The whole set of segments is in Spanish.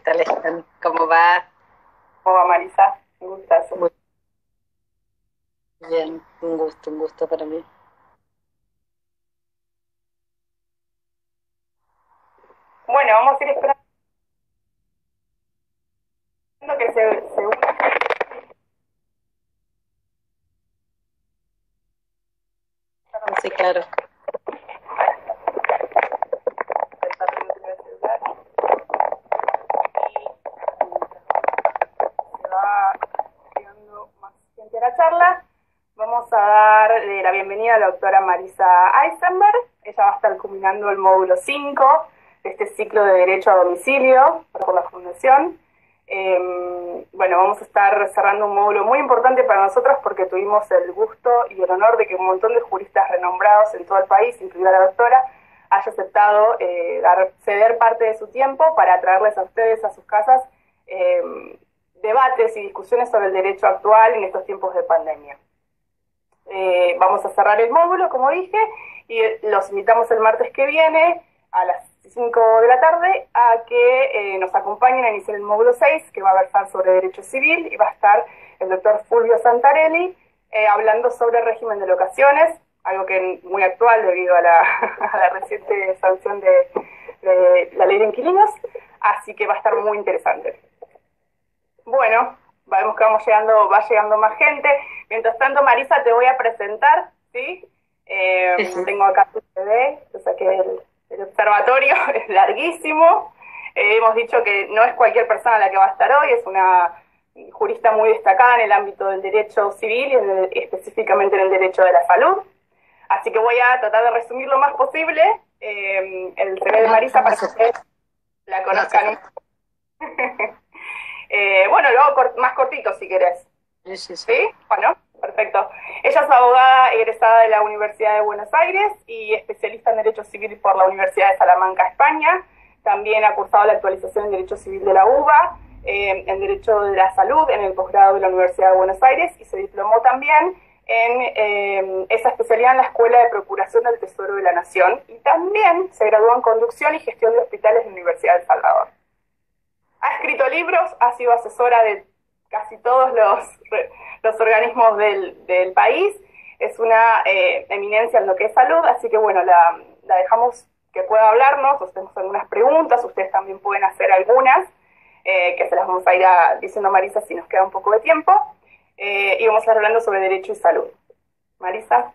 tal están? ¿Cómo va? ¿Cómo va, Marisa? Un gustazo. Muy bien, un gusto para mí. Bueno, vamos a ir esperando que se una. Sí, claro. Se va creando más gente a la charla. Vamos a dar la bienvenida a la doctora Marisa Eisenberg. Ella va a estar culminando el módulo 5 de este ciclo de Derecho a Domicilio por la Fundación. Bueno, vamos a estar cerrando un módulo muy importante para nosotros porque tuvimos el gusto y el honor de que un montón de juristas renombrados en todo el país, incluida la doctora, haya aceptado ceder parte de su tiempo para traerles a ustedes a sus casas debates y discusiones sobre el derecho actual en estos tiempos de pandemia. Vamos a cerrar el módulo, como dije, y los invitamos el martes que viene a las 5 de la tarde a que nos acompañen a iniciar el módulo 6, que va a versar sobre derecho civil, y va a estar el doctor Fulvio Santarelli hablando sobre el régimen de locaciones, algo que es muy actual debido a a la reciente sanción de la ley de inquilinos, así que va a estar muy interesante. Bueno, vemos que va llegando más gente. Mientras tanto, Marisa, te voy a presentar, ¿sí? Sí. Tengo acá tu CV, yo saqué el observatorio, es larguísimo. Hemos dicho que no es cualquier persona la que va a estar hoy, es una jurista muy destacada en el ámbito del derecho civil y específicamente en el derecho de la salud. Así que voy a tratar de resumir lo más posible el CV de No, Marisa no para que hace, ustedes la no hace conozcan. falta. Bueno, luego más cortito si querés. Sí, sí, sí. ¿Sí? Bueno, perfecto. Ella es abogada egresada de la Universidad de Buenos Aires y especialista en Derecho Civil por la Universidad de Salamanca, España. También ha cursado la actualización en Derecho Civil de la UBA, en Derecho de la Salud en el posgrado de la Universidad de Buenos Aires y se diplomó también en esa especialidad en la Escuela de Procuración del Tesoro de la Nación y también se graduó en Conducción y Gestión de Hospitales de la Universidad de El Salvador. Ha escrito libros, ha sido asesora de casi todos los organismos del país, es una eminencia en lo que es salud, así que bueno, la dejamos que pueda hablarnos, nos tenemos algunas preguntas, ustedes también pueden hacer algunas, que se las vamos a ir diciendo a Marisa si nos queda un poco de tiempo, y vamos a estar hablando sobre derecho y salud. Marisa.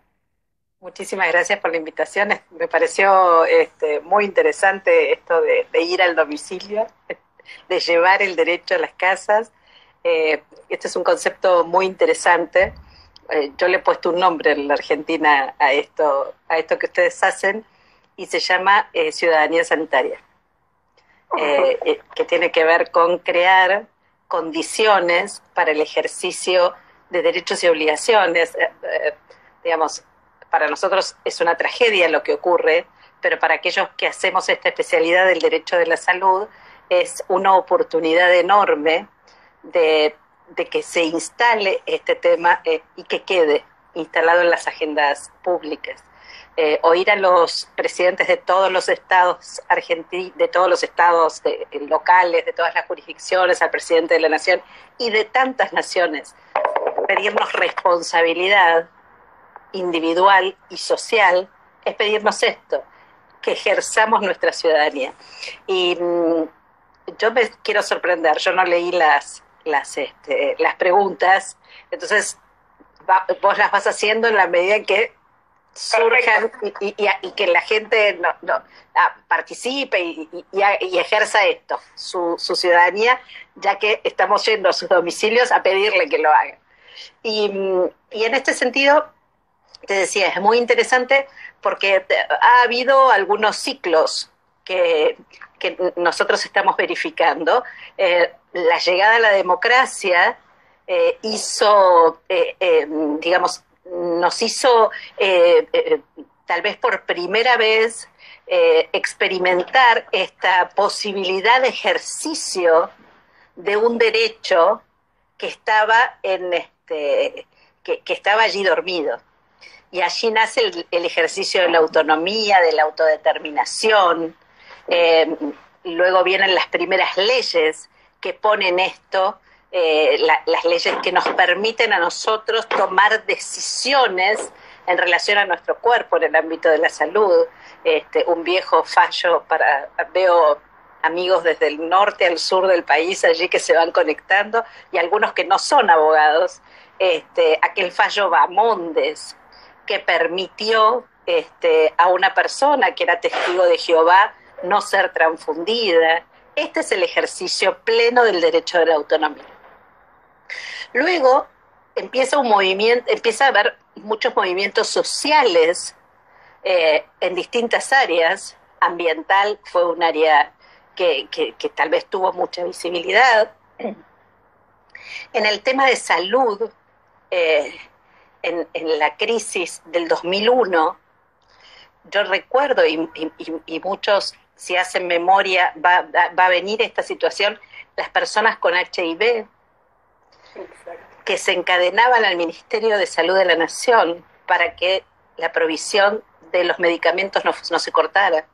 Muchísimas gracias por la invitación. Me pareció muy interesante esto de ir al domicilio, de llevar el derecho a las casas. Este es un concepto muy interesante. Yo le he puesto un nombre en la Argentina a esto que ustedes hacen, y se llama ciudadanía sanitaria, que tiene que ver con crear condiciones para el ejercicio de derechos y obligaciones. Digamos, para nosotros es una tragedia lo que ocurre, pero para aquellos que hacemos esta especialidad del derecho de la salud es una oportunidad enorme de que se instale este tema y que quede instalado en las agendas públicas. Oír a los presidentes de todos los estados argentinos, de todos los estados locales, de todas las jurisdicciones, al presidente de la nación y de tantas naciones, pedirnos responsabilidad individual y social, es pedirnos esto, que ejerzamos nuestra ciudadanía. Y yo me quiero sorprender, yo no leí las preguntas, entonces vos las vas haciendo en la medida en que surjan y que la gente participe y ejerza esto, su ciudadanía, ya que estamos yendo a sus domicilios a pedirle que lo hagan. Y en este sentido, te decía, es muy interesante porque ha habido algunos ciclos que nosotros estamos verificando. La llegada a la democracia hizo, digamos, nos hizo tal vez por primera vez experimentar esta posibilidad de ejercicio de un derecho que estaba que estaba allí dormido. Y allí nace el ejercicio de la autonomía, de la autodeterminación. luego vienen las primeras leyes que ponen esto, las leyes que nos permiten a nosotros tomar decisiones en relación a nuestro cuerpo en el ámbito de la salud. Un viejo fallo veo amigos desde el norte al sur del país allí que se van conectando y algunos que no son abogados, aquel fallo Bamondes que permitió a una persona que era testigo de Jehová no ser transfundida. Este es el ejercicio pleno del derecho de la autonomía. Luego empieza a haber muchos movimientos sociales en distintas áreas. Ambiental fue un área que tal vez tuvo mucha visibilidad. En el tema de salud, en la crisis del 2001, yo recuerdo, y muchos, si hacen memoria, va a venir esta situación, las personas con HIV, que se encadenaban al Ministerio de Salud de la Nación para que la provisión de los medicamentos no se cortara.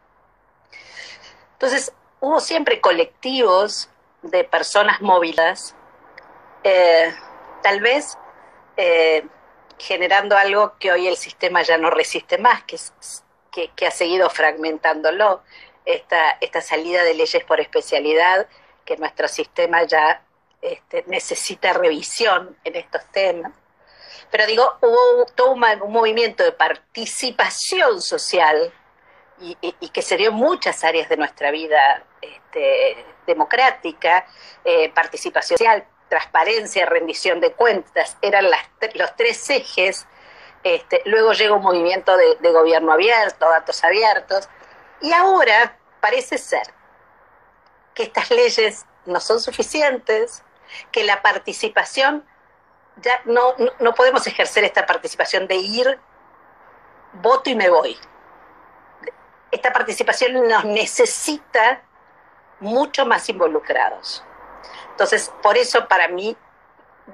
Entonces, hubo siempre colectivos de personas móviles, tal vez generando algo que hoy el sistema ya no resiste más, que ha seguido fragmentándolo, esta salida de leyes por especialidad, que nuestro sistema ya necesita revisión en estos temas. Pero digo, hubo todo un movimiento de participación social y que se dio en muchas áreas de nuestra vida democrática, participación social, transparencia, rendición de cuentas, eran los tres ejes. Luego llega un movimiento de gobierno abierto, datos abiertos, y ahora parece ser que estas leyes no son suficientes, que la participación, ya no podemos ejercer esta participación de ir, voto y me voy. Esta participación nos necesita mucho más involucrados. Entonces, por eso para mí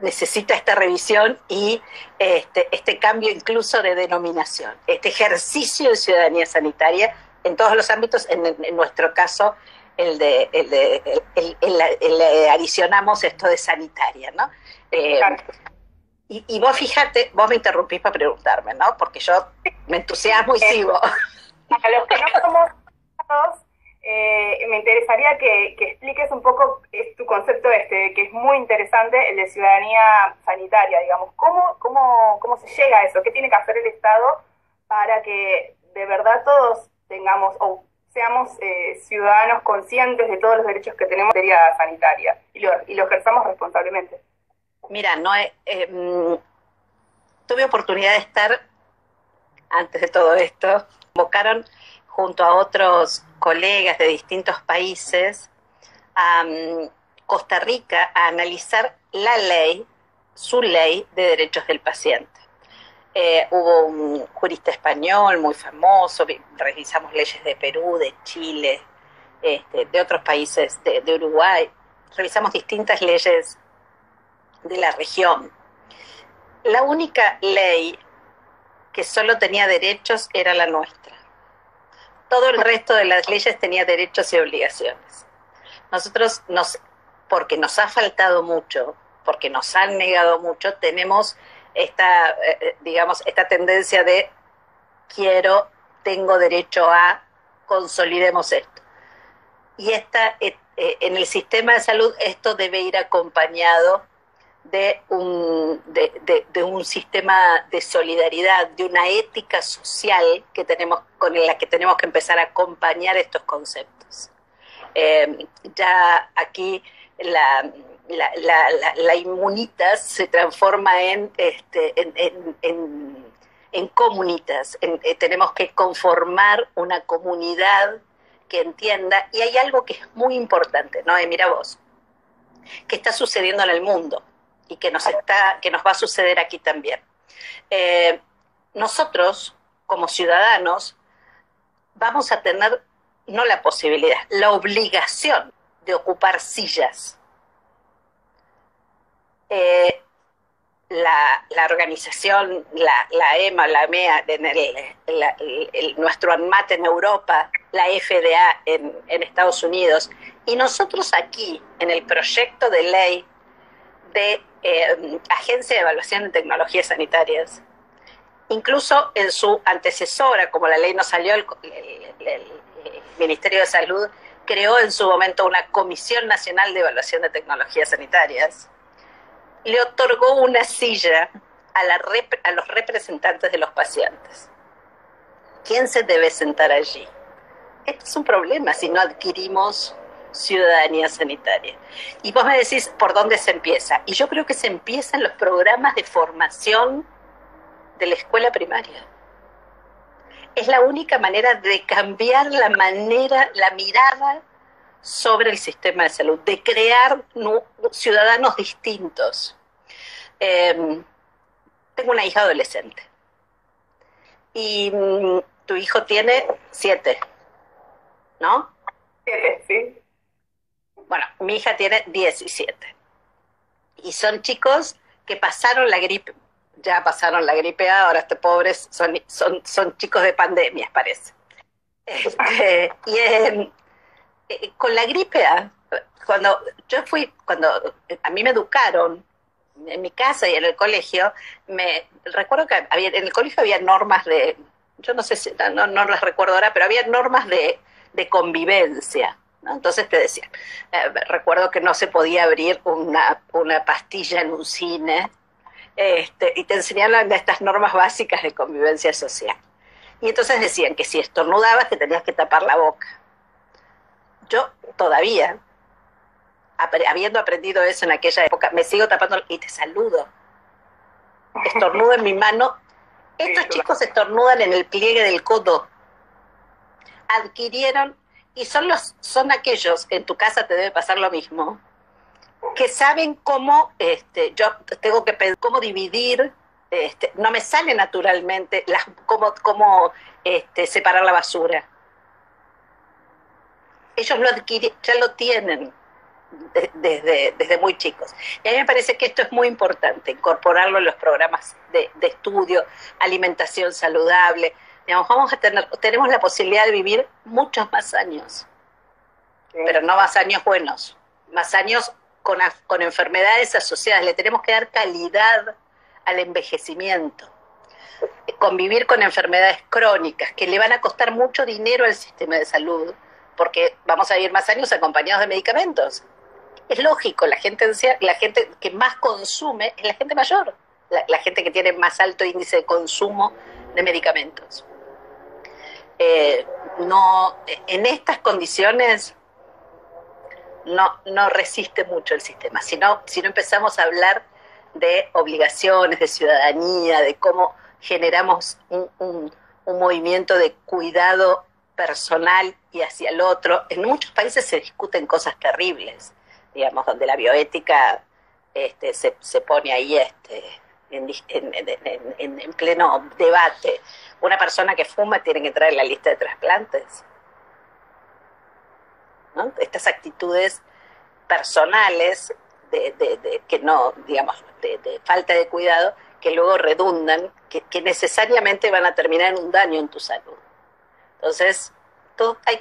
necesita esta revisión y este cambio incluso de denominación, este ejercicio de ciudadanía sanitaria en todos los ámbitos, en nuestro caso adicionamos esto de sanitaria, ¿no? Y vos fíjate, vos me interrumpís para preguntarme, ¿no? Porque yo me entusiasmo y sigo. A los que no somos abogados, me interesaría que expliques un poco tu concepto que es muy interesante, el de ciudadanía sanitaria, digamos. ¿Cómo se llega a eso? ¿Qué tiene que hacer el Estado para que de verdad todos tengamos o seamos ciudadanos conscientes de todos los derechos que tenemos en materia sanitaria y lo ejerzamos responsablemente? Mira, tuve oportunidad de estar, antes de todo esto, convocaron junto a otros colegas de distintos países a Costa Rica a analizar su ley de derechos del paciente. Hubo un jurista español muy famoso, revisamos leyes de Perú, de Chile, de otros países, de Uruguay, revisamos distintas leyes de la región. La única ley que solo tenía derechos era la nuestra. Todo el resto de las leyes tenía derechos y obligaciones. Nosotros, porque nos ha faltado mucho, porque nos han negado mucho, tenemos esta tendencia de tengo derecho a, consolidemos esto. Y en el sistema de salud esto debe ir acompañado de un sistema de solidaridad, de una ética social con la que tenemos que empezar a acompañar estos conceptos. Ya aquí la inmunitas se transforma en comunitas. Tenemos que conformar una comunidad que entienda, y hay algo que es muy importante, ¿no? Mira vos, que está sucediendo en el mundo y que nos va a suceder aquí también. Nosotros, como ciudadanos, vamos a tener no la posibilidad, la obligación de ocupar sillas la organización, la EMA, la MEA, nuestro ANMAT en Europa, la FDA en Estados Unidos, y nosotros aquí, en el proyecto de ley de Agencia de Evaluación de Tecnologías Sanitarias, incluso en su antecesora, como la ley no salió, el Ministerio de Salud creó en su momento una Comisión Nacional de Evaluación de Tecnologías Sanitarias, le otorgó una silla a los representantes de los pacientes. ¿Quién se debe sentar allí? Este es un problema si no adquirimos ciudadanía sanitaria. Y vos me decís, ¿por dónde se empieza? Y yo creo que se empieza en los programas de formación de la escuela primaria. Es la única manera de cambiar la mirada sobre el sistema de salud, de crear ciudadanos distintos. Tengo una hija adolescente y tu hijo tiene 7, ¿no? 7, sí. Bueno, mi hija tiene 17 y son chicos que pasaron la gripe, ya pasaron la gripe A, ahora pobres son chicos de pandemias, parece. Con la gripe A, cuando a mí me educaron en mi casa y en el colegio, recuerdo que en el colegio había normas yo no sé si, no las recuerdo ahora, pero había normas de convivencia, ¿no? Entonces te decían, recuerdo que no se podía abrir una pastilla en un cine, y te enseñaban estas normas básicas de convivencia social. Y entonces decían que si estornudabas te tenías que tapar la boca. Yo todavía, habiendo aprendido eso en aquella época, me sigo tapando y te saludo. Estornudo en mi mano. Estos chicos estornudan en el pliegue del codo. Adquirieron, y son aquellos, en tu casa te debe pasar lo mismo, que saben cómo, yo tengo que pensar cómo dividir, no me sale naturalmente cómo separar la basura. Ellos ya lo tienen desde muy chicos. Y a mí me parece que esto es muy importante, incorporarlo en los programas de estudio, alimentación saludable. Digamos, tenemos la posibilidad de vivir muchos más años, pero no más años buenos, más años con enfermedades asociadas. Le tenemos que dar calidad al envejecimiento, convivir con enfermedades crónicas que le van a costar mucho dinero al sistema de salud, porque vamos a vivir más años acompañados de medicamentos. Es lógico, la gente que más consume es la gente mayor, la gente que tiene más alto índice de consumo de medicamentos. En estas condiciones no resiste mucho el sistema. Si no empezamos a hablar de obligaciones, de ciudadanía, de cómo generamos un movimiento de cuidado personal y hacia el otro. En muchos países se discuten cosas terribles, digamos, donde la bioética se pone ahí en pleno debate. Una persona que fuma tiene que entrar en la lista de trasplantes, ¿no? Estas actitudes personales que no, digamos, de falta de cuidado, que luego redundan, que necesariamente van a terminar en un daño en tu salud. Entonces, esto hay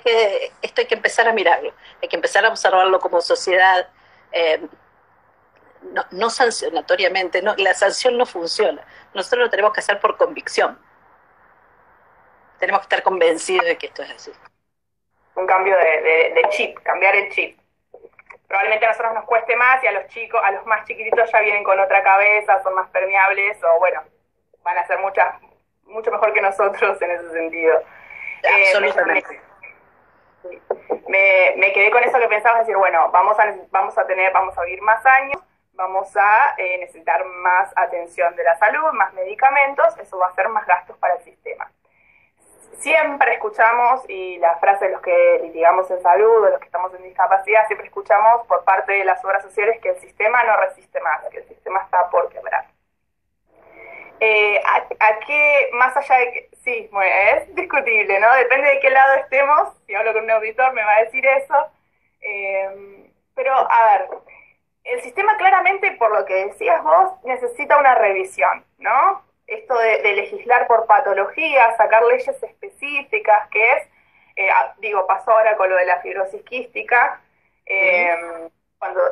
que empezar a mirarlo, hay que empezar a observarlo como sociedad, no sancionatoriamente, la sanción no funciona. Nosotros lo tenemos que hacer por convicción. Tenemos que estar convencidos de que esto es así. Un cambio de chip, cambiar el chip. Probablemente a nosotros nos cueste más y a los más chiquititos ya vienen con otra cabeza, son más permeables o bueno, van a ser mucho mejor que nosotros en ese sentido. Absolutamente. Me quedé con eso que pensabas, decir, bueno, vamos a vivir más años, vamos a necesitar más atención de la salud, más medicamentos, eso va a ser más gastos para el sistema. Siempre escuchamos, y la frase de los que litigamos en salud, de los que estamos en discapacidad, siempre escuchamos por parte de las obras sociales que el sistema no resiste más, que el sistema está por quebrar. ¿A qué, más allá de que, sí, bueno, es discutible, ¿no? Depende de qué lado estemos, si hablo con un auditor me va a decir eso, pero a ver, El sistema claramente, por lo que decías vos, necesita una revisión, ¿no? Esto de legislar por patología, sacar leyes específicas, que es, pasó ahora con lo de la fibrosis quística, cuando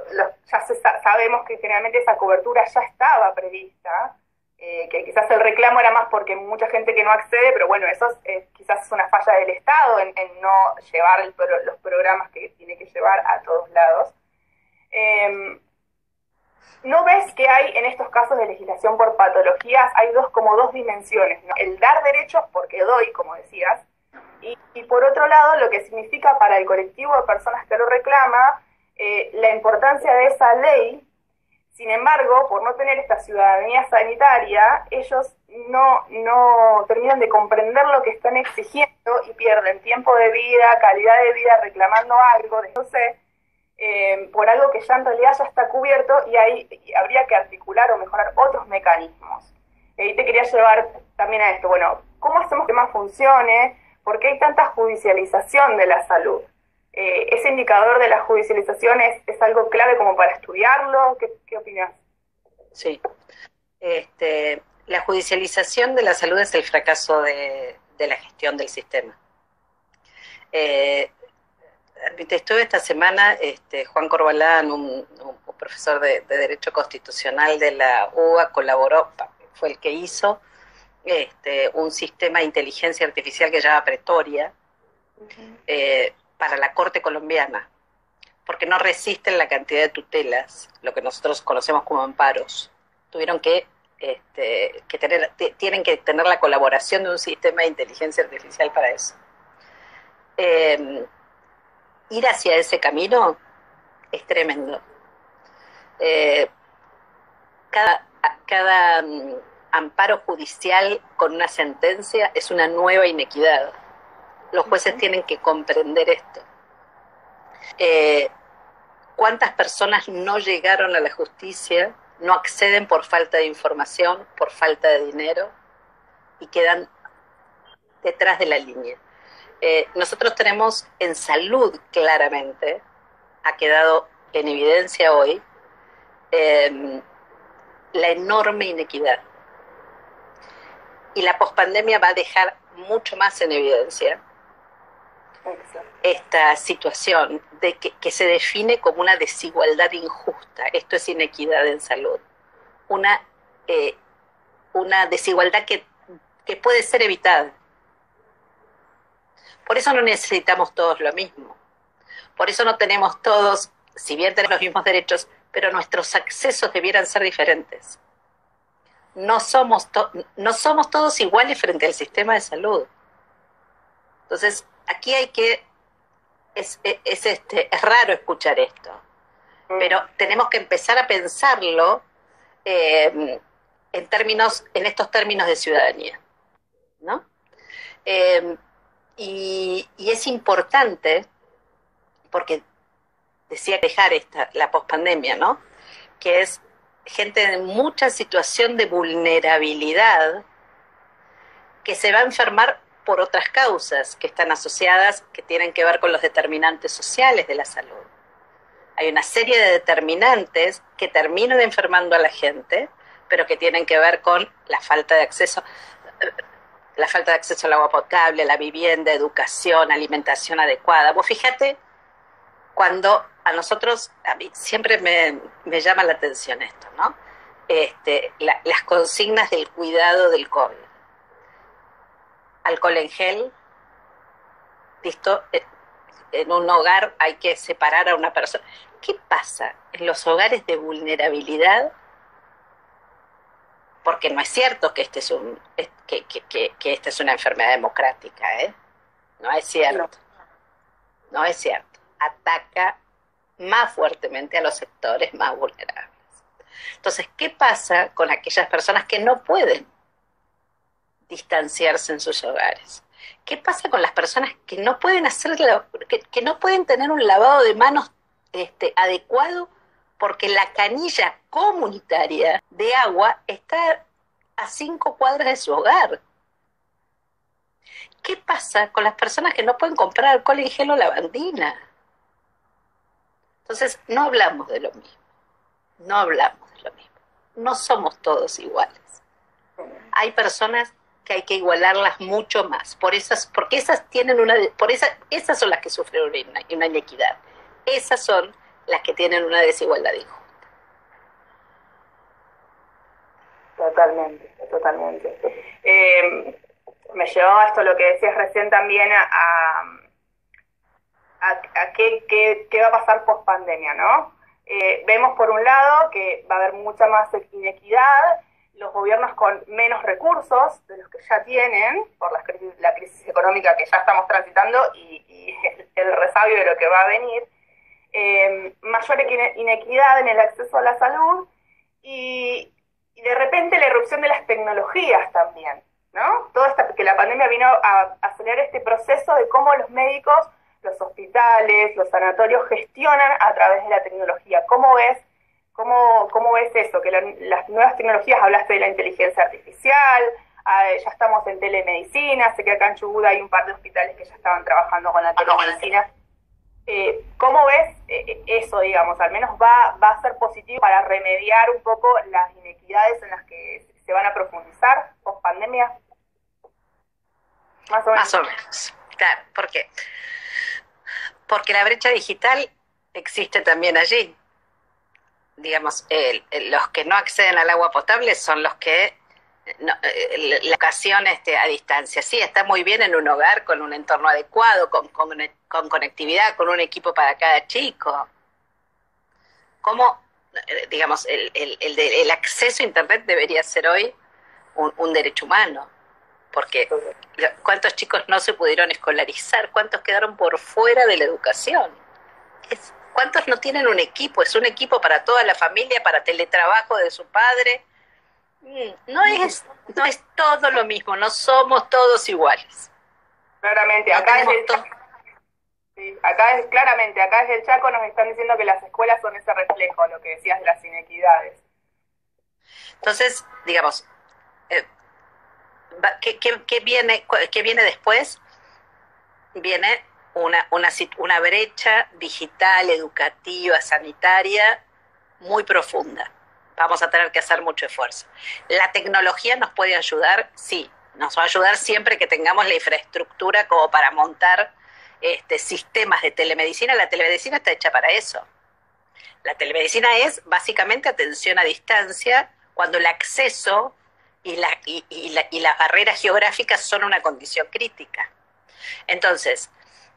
sabemos que generalmente esa cobertura ya estaba prevista, que quizás el reclamo era más porque mucha gente que no accede, pero bueno, eso quizás es una falla del Estado en no llevar los programas que tiene que llevar a todos lados. ¿No ves que hay en estos casos de legislación por patologías, hay como dos dimensiones, ¿no? El dar derechos porque doy, como decías, y por otro lado lo que significa para el colectivo de personas que lo reclama, la importancia de esa ley. Sin embargo, por no tener esta ciudadanía sanitaria, ellos no terminan de comprender lo que están exigiendo y pierden tiempo de vida, calidad de vida, reclamando algo, por algo que ya en realidad ya está cubierto, y ahí habría que articular o mejorar otros mecanismos. Y ahí te quería llevar también a esto, bueno, ¿cómo hacemos que más funcione? ¿Por qué hay tanta judicialización de la salud? ¿Ese indicador de la judicialización es algo clave como para estudiarlo? ¿Qué opinas? Sí. La judicialización de la salud es el fracaso de la gestión del sistema. Estuve esta semana, Juan Corbalán, un profesor de Derecho Constitucional de la UBA, colaboró, fue el que hizo un sistema de inteligencia artificial que se llama Pretoria, para la Corte colombiana, porque no resisten la cantidad de tutelas, lo que nosotros conocemos como amparos. Tuvieron tienen que tener la colaboración de un sistema de inteligencia artificial para eso. Ir hacia ese camino es tremendo. Cada amparo judicial con una sentencia es una nueva inequidad. Los jueces tienen que comprender esto. ¿Cuántas personas no llegaron a la justicia, no acceden por falta de información, por falta de dinero, y quedan detrás de la línea? Nosotros tenemos en salud, claramente, ha quedado en evidencia hoy, la enorme inequidad. Y la pospandemia va a dejar mucho más en evidencia esta situación de que se define como una desigualdad injusta. Esto es inequidad en salud. Una desigualdad que puede ser evitada. Por eso no necesitamos todos lo mismo. Por eso no tenemos todos, si bien tenemos los mismos derechos, pero nuestros accesos debieran ser diferentes. No somos todos iguales frente al sistema de salud. Entonces, aquí hay que... Es raro escuchar esto, pero tenemos que empezar a pensarlo en estos términos de ciudadanía, ¿no? Y es importante, porque decía dejar la pospandemia, ¿no? Que es gente en mucha situación de vulnerabilidad que se va a enfermar por otras causas que están asociadas, que tienen que ver con los determinantes sociales de la salud. Hay una serie de determinantes que terminan enfermando a la gente, pero que tienen que ver con la falta de acceso al agua potable, la vivienda, educación, alimentación adecuada. Vos fíjate, cuando a mí siempre me llama la atención esto, ¿no? Las consignas del cuidado del COVID. Alcohol en gel, listo, en un hogar hay que separar a una persona. ¿Qué pasa en los hogares de vulnerabilidad? Porque no es cierto que esta es una enfermedad democrática, ¿eh? No es cierto. No es cierto. Ataca más fuertemente a los sectores más vulnerables. Entonces, ¿qué pasa con aquellas personas que no pueden distanciarse en sus hogares? ¿Qué pasa con las personas que no pueden que no pueden tener un lavado de manos adecuado porque la canilla comunitaria de agua está a 5 cuadras de su hogar? ¿Qué pasa con las personas que no pueden comprar alcohol en gel o lavandina? Entonces, no hablamos de lo mismo. no hablamos de lo mismo. No somos todos iguales. Hay personas que hay que igualarlas mucho más, porque esas tienen esas son las que sufren una inequidad. Esas son las que tienen una desigualdad injusta. Totalmente, totalmente. Me llevó a esto lo que decías recién también a qué va a pasar post pandemia, ¿no? Vemos por un lado que va a haber mucha más inequidad, los gobiernos con menos recursos de los que ya tienen por la crisis económica que ya estamos transitando y el resabio de lo que va a venir, mayor inequidad en el acceso a la salud y de repente la irrupción de las tecnologías también, ¿no? Que la pandemia vino a acelerar este proceso de cómo los médicos, los hospitales, los sanatorios gestionan a través de la tecnología. ¿Cómo ves eso? Que las nuevas tecnologías, hablaste de la inteligencia artificial, ya estamos en telemedicina, sé que acá en Chubut hay un par de hospitales que ya estaban trabajando con la telemedicina. ¿Cómo ves eso, digamos? Al menos va a ser positivo para remediar un poco las inequidades en las que se van a profundizar post pandemia. Más o menos. Claro, ¿por qué? Porque la brecha digital existe también allí. Digamos, los que no acceden al agua potable son los que la educación a distancia. Sí, está muy bien en un hogar con un entorno adecuado, con conectividad, con un equipo para cada chico. ¿Cómo, digamos, el acceso a Internet debería ser hoy un derecho humano? Porque ¿cuántos chicos no se pudieron escolarizar? ¿Cuántos quedaron por fuera de la educación? ¿Cuántos no tienen un equipo? Es un equipo para toda la familia, para teletrabajo de su padre. No es todo lo mismo, no somos todos iguales. Claramente, no acá desde el Chaco nos están diciendo que las escuelas son ese reflejo, lo que decías de las inequidades. Entonces, digamos, ¿qué viene después? Viene una brecha digital, educativa, sanitaria muy profunda. Vamos a tener que hacer mucho esfuerzo. ¿La tecnología nos puede ayudar? Sí, nos va a ayudar siempre que tengamos la infraestructura como para montar sistemas de telemedicina. La telemedicina está hecha para eso. La telemedicina es básicamente atención a distancia cuando el acceso y las barreras geográficas son una condición crítica. Entonces,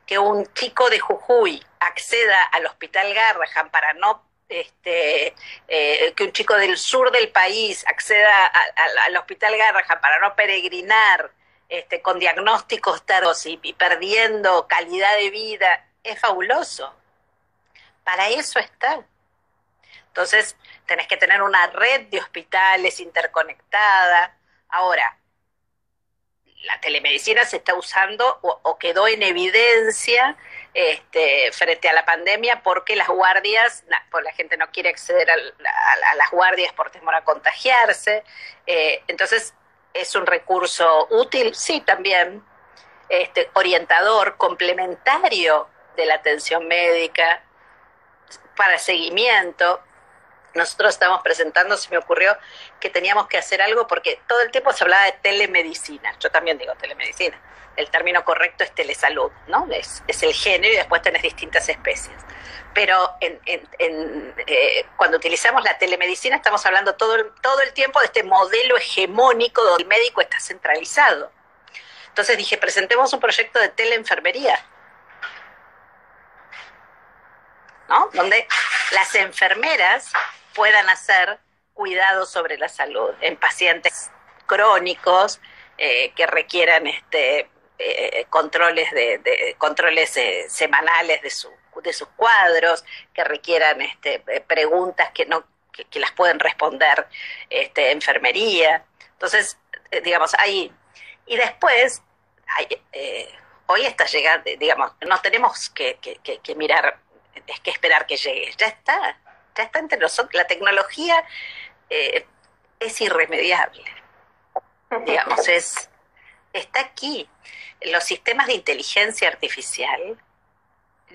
que un chico de Jujuy acceda al Hospital Garrahan para no que un chico del sur del país acceda al Hospital Garrahan para no peregrinar con diagnósticos tardos y perdiendo calidad de vida, es fabuloso. Para eso está. Entonces, tenés que tener una red de hospitales interconectada. Ahora, la telemedicina se está usando o quedó en evidencia frente a la pandemia porque las guardias, pues la gente no quiere acceder a las guardias por temor a contagiarse. Entonces, ¿es un recurso útil? Sí, también. Orientador, complementario de la atención médica, para seguimiento. Nosotros estábamos presentando, se me ocurrió que teníamos que hacer algo porque todo el tiempo se hablaba de telemedicina. Yo también digo telemedicina. El término correcto es telesalud, ¿no? Es el género y después tenés distintas especies. Pero cuando utilizamos la telemedicina estamos hablando todo el tiempo de este modelo hegemónico donde el médico está centralizado. Entonces dije, presentemos un proyecto de teleenfermería, ¿no? Donde las enfermeras puedan hacer cuidados sobre la salud en pacientes crónicos que requieran controles semanales de sus cuadros, que requieran preguntas que las pueden responder enfermería. Entonces, digamos, ahí. Y después, hoy está llegando, digamos, no tenemos que mirar, es que esperar que llegue. Ya está entre nosotros. La tecnología es irremediable. Digamos, está aquí. Los sistemas de inteligencia artificial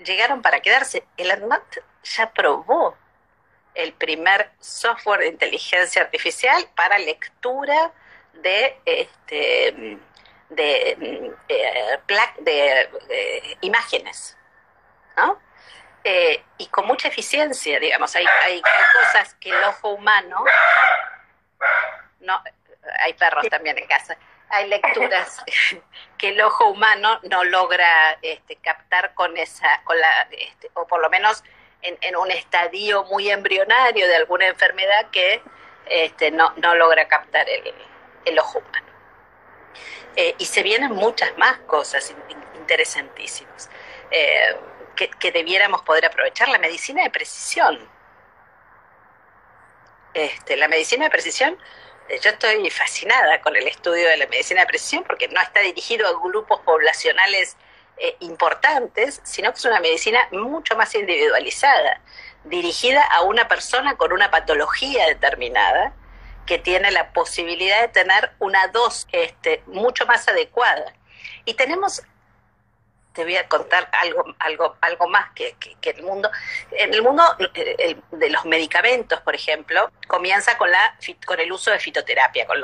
llegaron para quedarse. El ANMAT ya probó el primer software de inteligencia artificial para lectura de imágenes, ¿no? Y con mucha eficiencia, digamos, hay cosas que el ojo humano, no, hay perros también en casa, hay lecturas que el ojo humano no logra captar o por lo menos en un estadio muy embrionario de alguna enfermedad que no logra captar el ojo humano. Y se vienen muchas más cosas interesantísimas que debiéramos poder aprovechar. La medicina de precisión. La medicina de precisión, yo estoy fascinada con el estudio de la medicina de precisión porque no está dirigido a grupos poblacionales importantes, sino que es una medicina mucho más individualizada, dirigida a una persona con una patología determinada, que tiene la posibilidad de tener una dosis mucho más adecuada. Y tenemos, te voy a contar algo más que el mundo. En el mundo de los medicamentos, por ejemplo, comienza con el uso de fitoterapia, con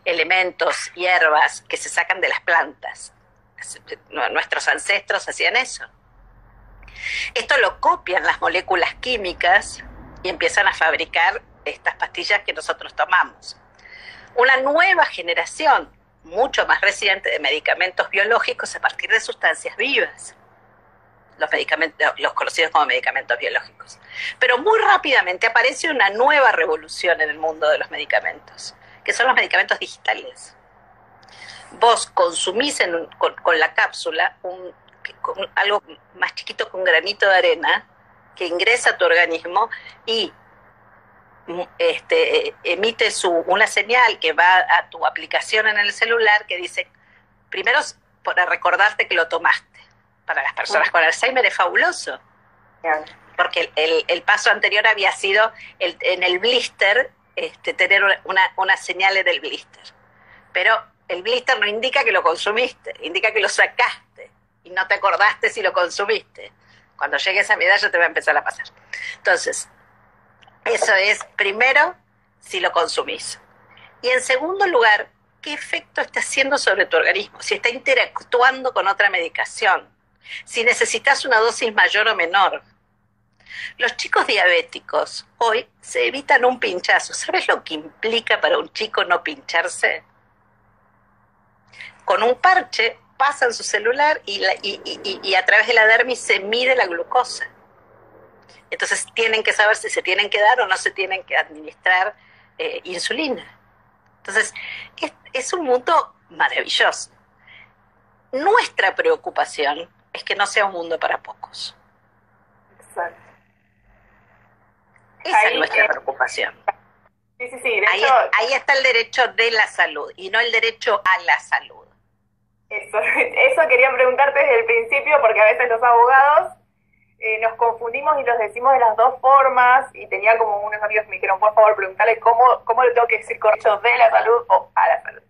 elementos, hierbas que se sacan de las plantas. Nuestros ancestros hacían eso. Esto lo copian las moléculas químicas y empiezan a fabricar estas pastillas que nosotros tomamos. Una nueva generación, mucho más reciente, de medicamentos biológicos a partir de sustancias vivas, los conocidos como medicamentos biológicos. Pero muy rápidamente aparece una nueva revolución en el mundo de los medicamentos, que son los medicamentos digitales. Vos consumís con la cápsula algo más chiquito que un granito de arena que ingresa a tu organismo y emite una señal que va a tu aplicación en el celular que dice, primero para recordarte que lo tomaste. Para las personas con Alzheimer es fabuloso, porque el paso anterior había sido en el blister tener una señal en el blister, pero el blister no indica que lo consumiste, indica que lo sacaste y no te acordaste si lo consumiste. Cuando llegues a mi edad ya te va a empezar a pasar. Entonces, eso es, primero, si lo consumís. Y en segundo lugar, ¿qué efecto está haciendo sobre tu organismo? Si está interactuando con otra medicación, si necesitas una dosis mayor o menor. Los chicos diabéticos hoy se evitan un pinchazo. ¿Sabes lo que implica para un chico no pincharse? Con un parche pasan su celular y a través de la dermis se mide la glucosa. Entonces tienen que saber si se tienen que dar o no se tienen que administrar insulina. Entonces es un mundo maravilloso. Nuestra preocupación es que no sea un mundo para pocos. Exacto. Esa es nuestra preocupación. Sí, de hecho, ahí está el derecho de la salud y no el derecho a la salud. Eso quería preguntarte desde el principio, porque a veces los abogados nos confundimos y los decimos de las dos formas, y tenía como unos amigos que me dijeron, por favor, preguntarle cómo le tengo que decir correcto, de la salud o a la salud.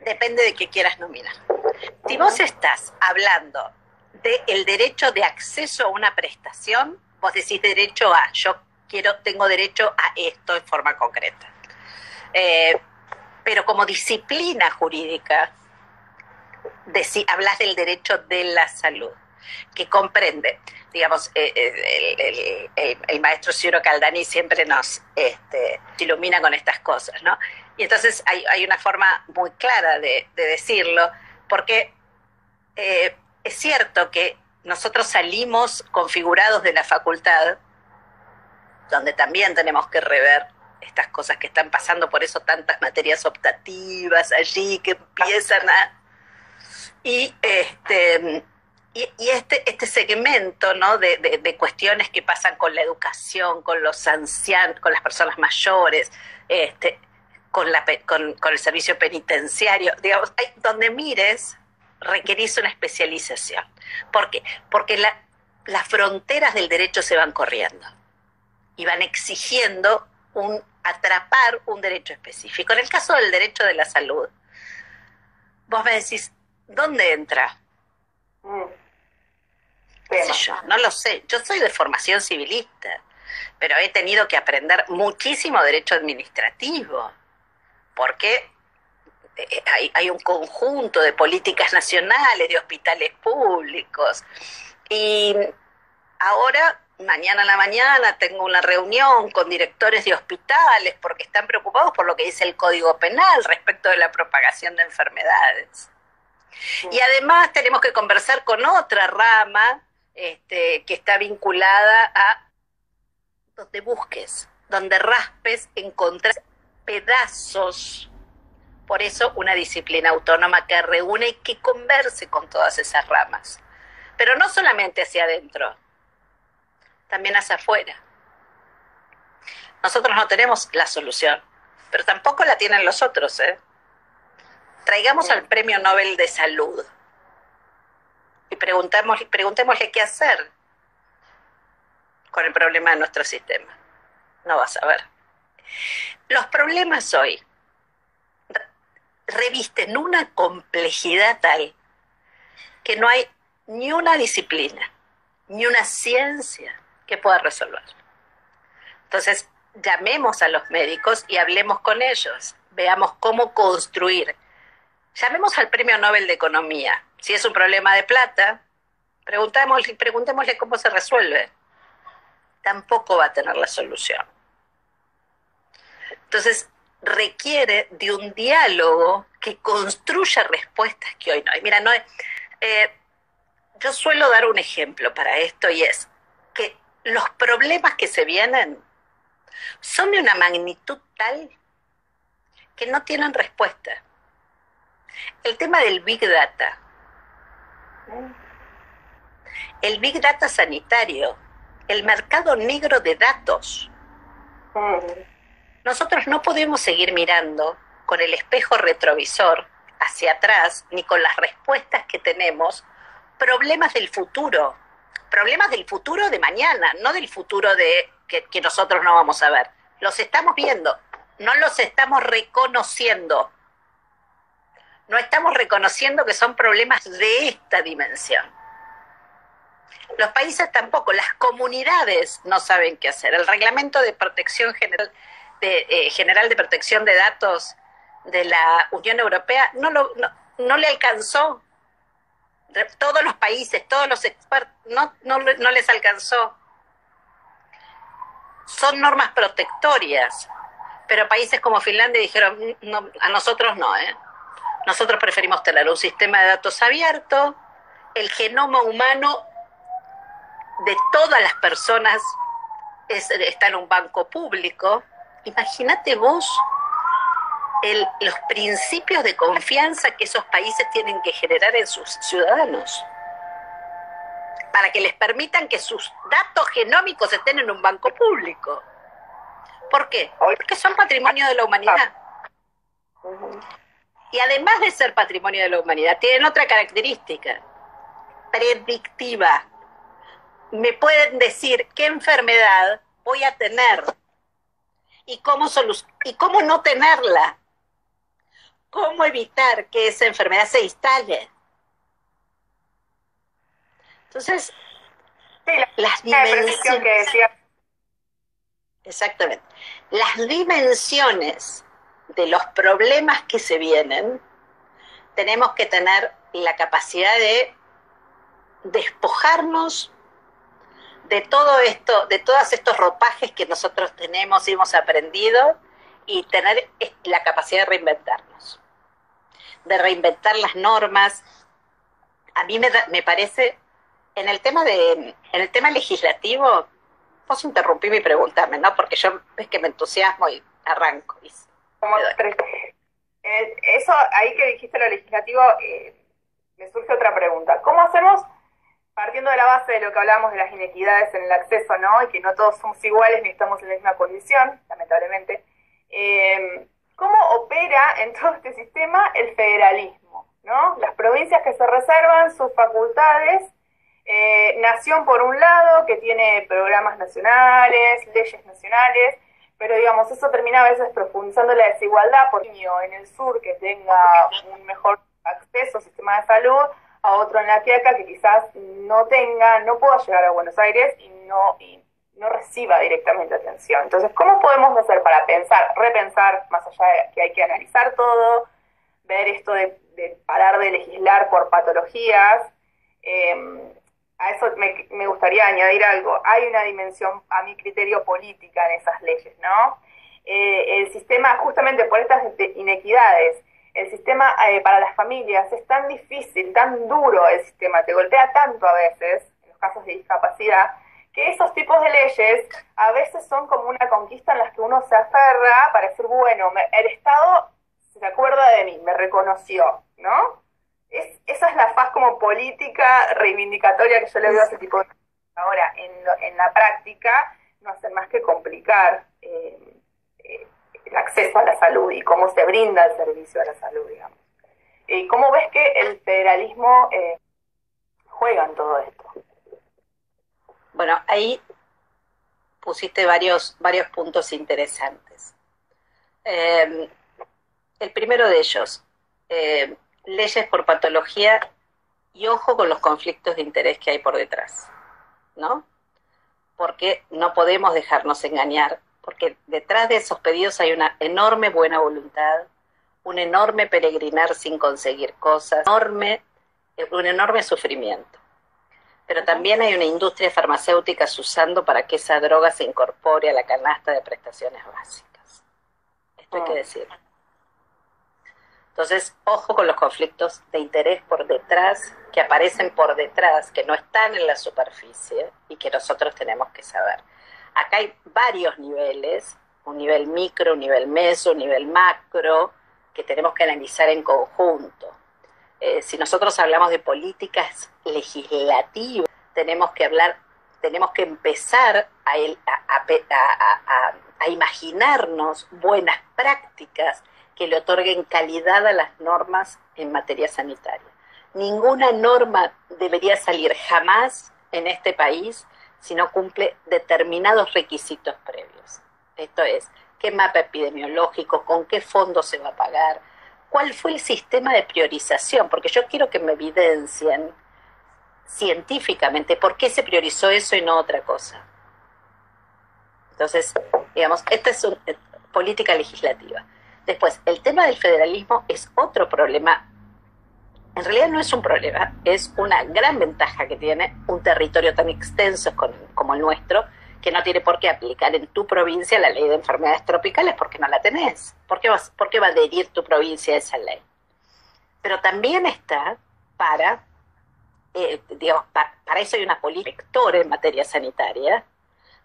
Depende de qué quieras nominar. Si vos estás hablando del derecho de acceso a una prestación, vos decís derecho a, tengo derecho a esto en forma concreta. Pero como disciplina jurídica, hablas del derecho de la salud, que comprende, digamos, el maestro Ciro Caldani siempre nos ilumina con estas cosas, ¿no? Y entonces hay una forma muy clara de decirlo, porque es cierto que nosotros salimos configurados de la facultad, donde también tenemos que rever estas cosas que están pasando, por eso tantas materias optativas allí que empiezan a... Y este segmento, ¿no?, de cuestiones que pasan con la educación, con los ancianos, con las personas mayores, con el servicio penitenciario, digamos, donde mires, requerís una especialización. ¿Por qué? Porque las fronteras del derecho se van corriendo y van exigiendo atrapar un derecho específico. En el caso del derecho de la salud, vos me decís, ¿dónde entra? ¿Qué sé yo? No lo sé. Yo soy de formación civilista. pero he tenido que aprender muchísimo derecho administrativo, porque hay un conjunto de políticas nacionales, de hospitales públicos. Y ahora, mañana a la mañana, tengo una reunión con directores de hospitales porque están preocupados por lo que dice el Código Penal respecto de la propagación de enfermedades. Y además tenemos que conversar con otra rama que está vinculada a donde busques, donde raspes, encontrás pedazos. Por eso una disciplina autónoma que reúne y que converse con todas esas ramas. Pero no solamente hacia adentro, también hacia afuera. Nosotros no tenemos la solución, pero tampoco la tienen los otros, ¿eh? Traigamos al Premio Nobel de Salud y preguntémosle qué hacer con el problema de nuestro sistema. No vas a ver. Los problemas hoy revisten una complejidad tal que no hay ni una disciplina, ni una ciencia que pueda resolver. Entonces, llamemos a los médicos y hablemos con ellos. Veamos cómo construir. Llamemos al Premio Nobel de Economía. Si es un problema de plata, preguntémosle cómo se resuelve. Tampoco va a tener la solución. Entonces, requiere de un diálogo que construya respuestas que hoy no hay. Mira, yo suelo dar un ejemplo para esto y es que los problemas que se vienen son de una magnitud tal que no tienen respuesta. El tema del Big Data. El Big Data sanitario. El mercado negro de datos. Nosotros no podemos seguir mirando con el espejo retrovisor hacia atrás, ni con las respuestas que tenemos, problemas del futuro de mañana, no del futuro que nosotros no vamos a ver. Los estamos viendo, no los estamos reconociendo. No estamos reconociendo que son problemas de esta dimensión. Los países tampoco, las comunidades no saben qué hacer. El Reglamento de Protección General de Protección de Datos de la Unión Europea no le alcanzó. Todos los países, todos los expertos, no les alcanzó. Son normas protectorias, pero países como Finlandia dijeron, no, a nosotros no, Nosotros preferimos tener un sistema de datos abierto, el genoma humano de todas las personas está en un banco público. Imagínate vos los principios de confianza que esos países tienen que generar en sus ciudadanos para que les permitan que sus datos genómicos estén en un banco público. ¿Por qué? Porque son patrimonio de la humanidad. Y además de ser patrimonio de la humanidad, tienen otra característica, predictiva. Me pueden decir qué enfermedad voy a tener y cómo no tenerla. ¿Cómo evitar que esa enfermedad se instale? Entonces, sí, las dimensiones que decía. Exactamente. Las dimensiones de los problemas que se vienen, tenemos que tener la capacidad de despojarnos de todo esto, de todos estos ropajes que nosotros tenemos y hemos aprendido, y tener la capacidad de reinventarnos, de reinventar las normas. A mí me parece, en el tema legislativo, vos interrumpime y preguntame, ¿no? Porque yo ves que me entusiasmo y arranco. Eso, ahí que dijiste lo legislativo, me surge otra pregunta. ¿Cómo hacemos, partiendo de la base de lo que hablamos de las inequidades en el acceso, ¿no? Y que no todos somos iguales ni estamos en la misma condición, lamentablemente, ¿cómo opera en todo este sistema el federalismo, ¿no? Las provincias que se reservan sus facultades, nación por un lado, que tiene programas nacionales, leyes nacionales, pero digamos, eso termina a veces profundizando la desigualdad, por niño en el sur que tenga un mejor acceso al sistema de salud, a otro en La Quiaca que quizás no pueda llegar a Buenos Aires y no reciba directamente atención. Entonces, ¿cómo podemos hacer para pensar, repensar, más allá de que hay que analizar todo, ver esto de parar de legislar por patologías? A eso me gustaría añadir algo. Hay una dimensión, a mi criterio, política en esas leyes, ¿no? El sistema, justamente por estas inequidades, el sistema para las familias es tan difícil, tan duro el sistema, te golpea tanto a veces, en los casos de discapacidad, que esos tipos de leyes a veces son como una conquista en las que uno se aferra para decir, bueno, el Estado se acuerda de mí, me reconoció, ¿no? Esa es la faz como política reivindicatoria que yo le veo a ese tipo de cosas. Ahora, en la práctica, no hacen más que complicar el acceso a la salud y cómo se brinda el servicio a la salud, digamos. ¿Cómo ves que el federalismo juega en todo esto? Bueno, ahí pusiste varios puntos interesantes. El primero de ellos, leyes por patología, y ojo con los conflictos de interés que hay por detrás, ¿no? Porque no podemos dejarnos engañar, porque detrás de esos pedidos hay una enorme buena voluntad, un enorme peregrinar sin conseguir cosas, un enorme sufrimiento. Pero también hay una industria farmacéutica usando para que esa droga se incorpore a la canasta de prestaciones básicas. Esto hay que decirlo. Entonces, ojo con los conflictos de interés por detrás, que aparecen por detrás, que no están en la superficie y que nosotros tenemos que saber. Acá hay varios niveles, un nivel micro, un nivel meso, un nivel macro, que tenemos que analizar en conjunto. Si nosotros hablamos de políticas legislativas, tenemos que empezar a imaginarnos buenas prácticas que le otorguen calidad a las normas en materia sanitaria. Ninguna norma debería salir jamás en este país si no cumple determinados requisitos previos. Esto es, qué mapa epidemiológico, con qué fondo se va a pagar, cuál fue el sistema de priorización, porque yo quiero que me evidencien científicamente por qué se priorizó eso y no otra cosa. Entonces, digamos, esta es una política legislativa. Después, el tema del federalismo es otro problema. En realidad no es un problema, es una gran ventaja que tiene un territorio tan extenso como el nuestro, que no tiene por qué aplicar en tu provincia la ley de enfermedades tropicales porque no la tenés. ¿Por qué va a adherir tu provincia a esa ley? Pero también está para eso hay una política rectora en materia sanitaria,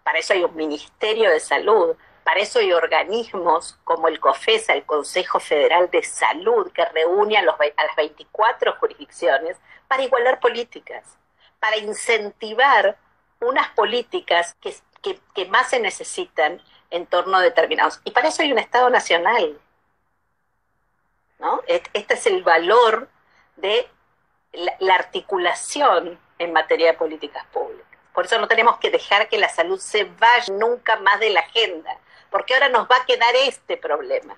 para eso hay un Ministerio de Salud, para eso hay organismos como el COFESA, el Consejo Federal de Salud, que reúne a las 24 jurisdicciones para igualar políticas, para incentivar unas políticas que más se necesitan en torno a determinados. Y para eso hay un Estado Nacional, ¿no? Este es el valor de la articulación en materia de políticas públicas. Por eso no tenemos que dejar que la salud se vaya nunca más de la agenda, porque ahora nos va a quedar este problema,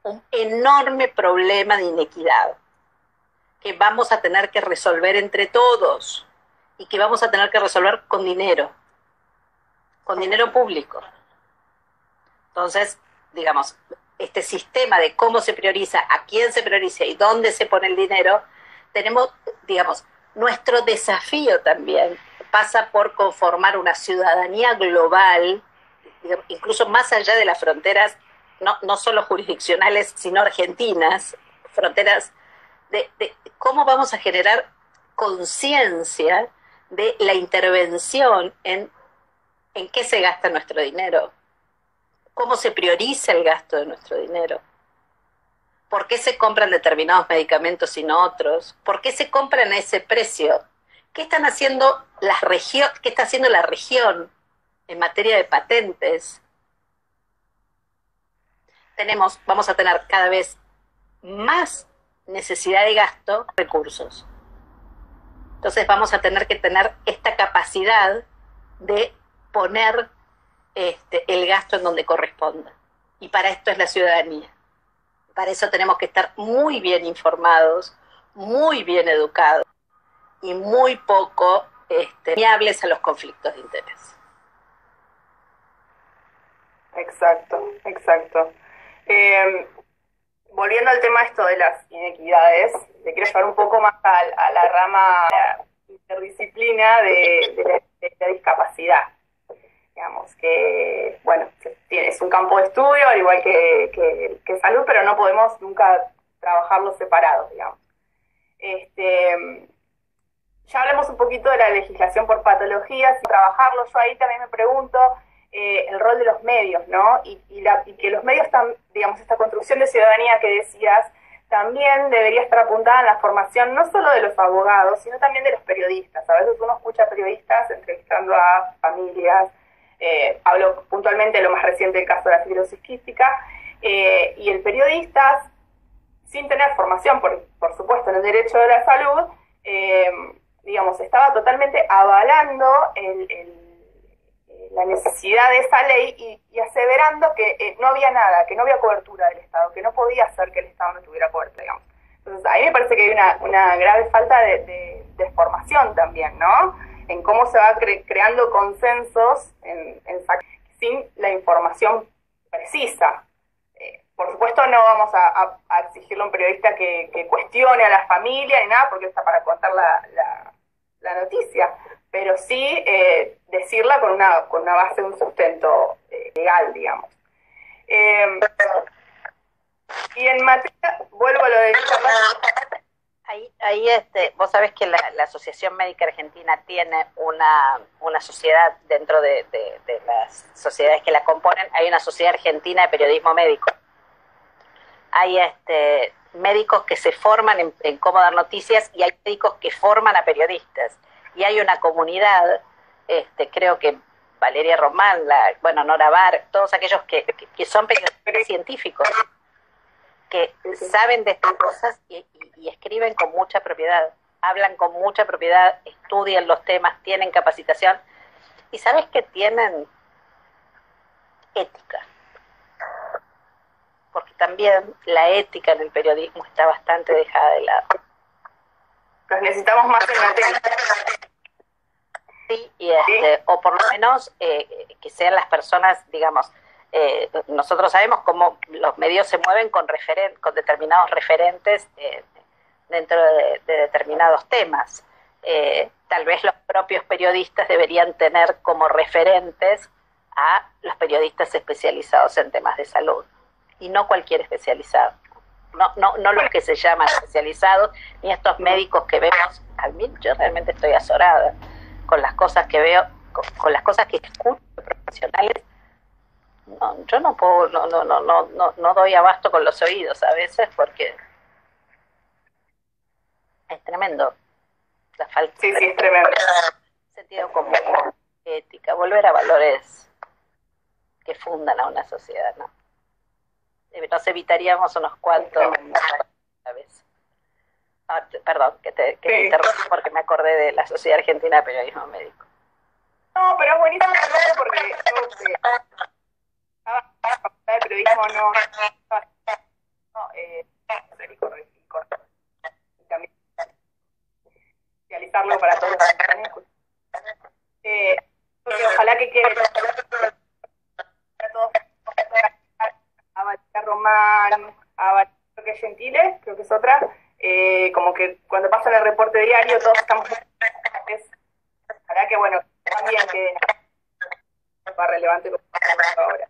un enorme problema de inequidad que vamos a tener que resolver entre todos y que vamos a tener que resolver con dinero público. Entonces, digamos, este sistema de cómo se prioriza, a quién se prioriza y dónde se pone el dinero, tenemos, digamos, nuestro desafío también pasa por conformar una ciudadanía global, incluso más allá de las fronteras, no solo jurisdiccionales, sino argentinas, fronteras de cómo vamos a generar conciencia de la intervención en qué se gasta nuestro dinero, cómo se prioriza el gasto de nuestro dinero, por qué se compran determinados medicamentos y no otros, por qué se compran a ese precio, qué están haciendo qué está haciendo la región en materia de patentes. Vamos a tener cada vez más necesidad de gasto, recursos. Entonces vamos a tener que tener esta capacidad de poner el gasto en donde corresponda. Y para esto es la ciudadanía. Para eso tenemos que estar muy bien informados, muy bien educados y muy poco permeables a los conflictos de interés. Exacto, exacto. Volviendo al tema esto de las inequidades, te quiero llevar un poco más a la rama interdisciplina de la discapacidad. Digamos que, bueno, es un campo de estudio, al igual que salud, pero no podemos nunca trabajarlos separados, digamos. Ya hablamos un poquito de la legislación por patologías y trabajarlo. Yo ahí también me pregunto el rol de los medios, ¿no? Y que los medios, digamos, esta construcción de ciudadanía que decías, también debería estar apuntada en la formación no solo de los abogados, sino también de los periodistas. A veces uno escucha periodistas entrevistando a familias, hablo puntualmente de lo más reciente, el caso de la fibrosis quística, y el periodista, sin tener formación, por supuesto, en el derecho de la salud, digamos, estaba totalmente avalando la necesidad de esa ley y aseverando que no había nada, que no había cobertura del Estado, que no podía ser que el Estado no tuviera cobertura, digamos. Entonces, a mí me parece que hay una grave falta de formación también, ¿no? En cómo se va creando consensos sin la información precisa. Por supuesto, no vamos a exigirle a un periodista que cuestione a la familia ni nada, porque está para contar la noticia, pero sí decirla con una base de un sustento legal, digamos. Y en materia, vuelvo a lo de Ahí vos sabés que la Asociación Médica Argentina tiene una sociedad dentro de las sociedades que la componen. Hay una sociedad argentina de periodismo médico. Hay médicos que se forman en cómo dar noticias y hay médicos que forman a periodistas. Y hay una comunidad, creo que Valeria Román, Nora Bar, todos aquellos que son periodistas científicos, que saben de estas cosas y escriben con mucha propiedad, hablan con mucha propiedad, estudian los temas, tienen capacitación y sabes que tienen ética, porque también la ética en el periodismo está bastante dejada de lado. Los necesitamos más en la tele. Sí, o por lo menos que sean las personas, digamos, nosotros sabemos cómo los medios se mueven con determinados referentes dentro de determinados temas. Tal vez los propios periodistas deberían tener como referentes a los periodistas especializados en temas de salud, y no cualquier especializado. No los que se llaman especializados, ni estos médicos que vemos. A mí, yo realmente estoy azorada con las cosas que veo, con las cosas que escucho de profesionales. No, yo no puedo, no doy abasto con los oídos a veces, porque es tremendo la falta. Sí, es tremendo. Sentido común, ética, volver a valores que fundan a una sociedad, ¿no? Nos evitaríamos unos cuantos a veces. Perdón, que te interrumpí porque me acordé de la Sociedad Argentina de Periodismo Médico. No, pero es buenísimo porque yo que de periodismo y también realizarlo para todos los que están porque ojalá que quede para todos, a Valeria Román, a Valeria Gentile, creo que es otra, como que cuando pasan el reporte diario todos estamos ojalá que bueno también quede más relevante como ahora.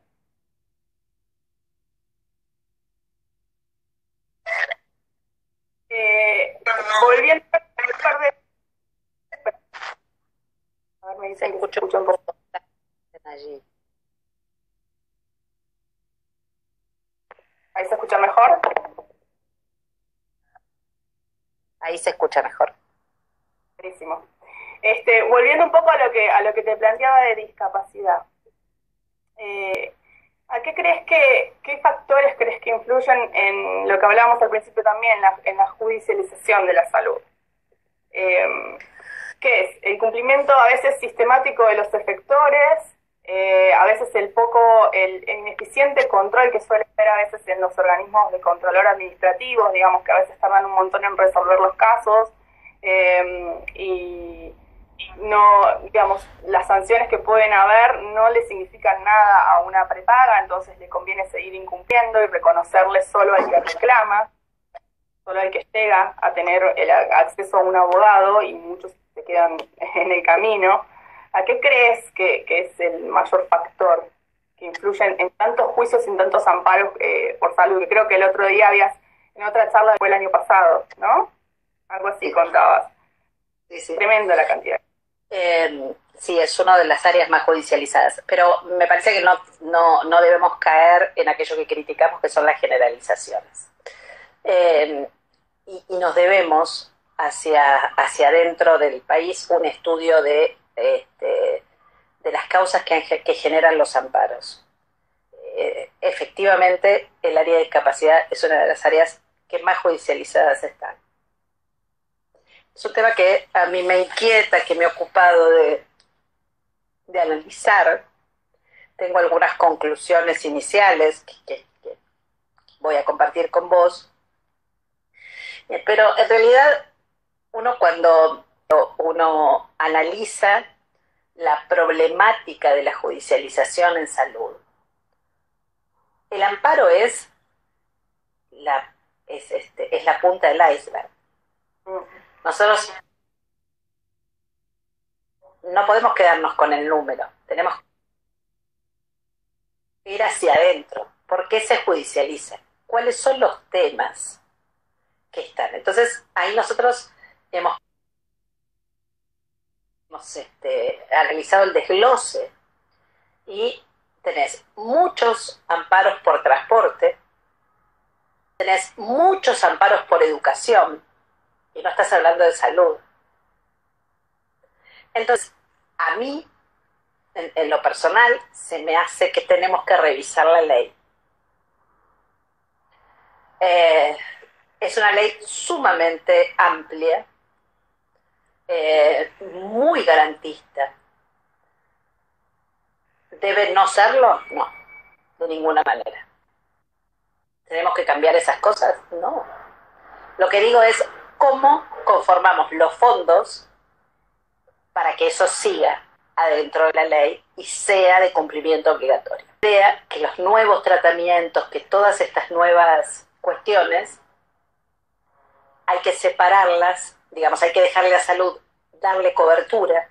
Volviendo a par de... A ver, me dicen que se escucha un poco allí. ¿Ahí se escucha mejor? Ahí se escucha mejor. Buenísimo. Volviendo un poco a lo que te planteaba de discapacidad. ¿A qué factores crees que influyen en lo que hablábamos al principio también, en la judicialización de la salud? ¿Qué es? El cumplimiento a veces sistemático de los efectores, a veces el ineficiente control que suele haber a veces en los organismos de controlor administrativos, digamos que a veces tardan un montón en resolver los casos, y no, digamos, las sanciones que pueden haber no le significan nada a una prepaga, entonces le conviene seguir incumpliendo y reconocerle solo al que reclama, solo al que llega a tener el acceso a un abogado, y muchos se quedan en el camino. ¿A qué crees que es el mayor factor que influye en tantos juicios y en tantos amparos por salud? Que creo que el otro día habías, en otra charla, fue el año pasado, ¿no? Algo así contabas. Sí, sí. Tremendo la cantidad. Sí, es una de las áreas más judicializadas, pero me parece que no debemos caer en aquello que criticamos, que son las generalizaciones. Y nos debemos hacia adentro del país un estudio de las causas que generan los amparos. Efectivamente, el área de discapacidad es una de las áreas que más judicializadas están. Es un tema que a mí me inquieta, que me he ocupado de analizar. Tengo algunas conclusiones iniciales que voy a compartir con vos. Pero en realidad, cuando uno analiza la problemática de la judicialización en salud, el amparo es la punta del iceberg. Nosotros no podemos quedarnos con el número, tenemos que ir hacia adentro. ¿Por qué se judicializa? ¿Cuáles son los temas que están? Entonces, ahí nosotros hemos analizado el desglose y tenés muchos amparos por transporte, tenés muchos amparos por educación, y no estás hablando de salud. Entonces, a mí, en lo personal, se me hace que tenemos que revisar la ley. Es una ley sumamente amplia, muy garantista. ¿Debe no serlo? No, de ninguna manera. ¿Tenemos que cambiar esas cosas? No. Lo que digo es cómo conformamos los fondos para que eso siga adentro de la ley y sea de cumplimiento obligatorio. Sea que los nuevos tratamientos, que todas estas nuevas cuestiones, hay que separarlas, digamos, hay que dejarle la salud, darle cobertura,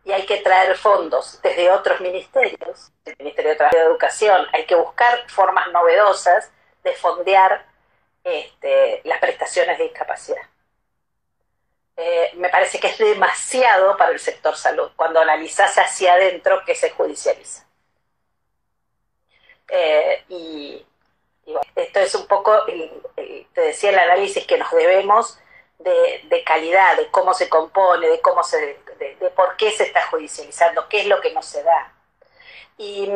y hay que traer fondos desde otros ministerios, el Ministerio de Educación, hay que buscar formas novedosas de fondear las prestaciones de discapacidad. Me parece que es demasiado para el sector salud, cuando analizás hacia adentro que se judicializa. Y bueno, esto es un poco, te decía, el análisis que nos debemos de calidad, de cómo se compone, de por qué se está judicializando, qué es lo que no se da. Y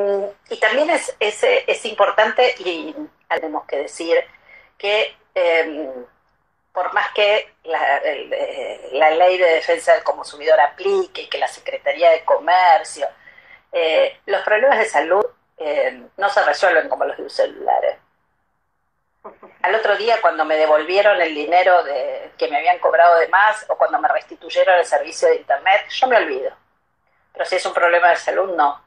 también es importante, y tenemos que decir, que por más que la ley de defensa del consumidor aplique, que la Secretaría de Comercio, los problemas de salud no se resuelven como los de un celular. Al otro día, cuando me devolvieron el dinero que me habían cobrado de más, o cuando me restituyeron el servicio de internet, yo me olvido. Pero si es un problema de salud, no.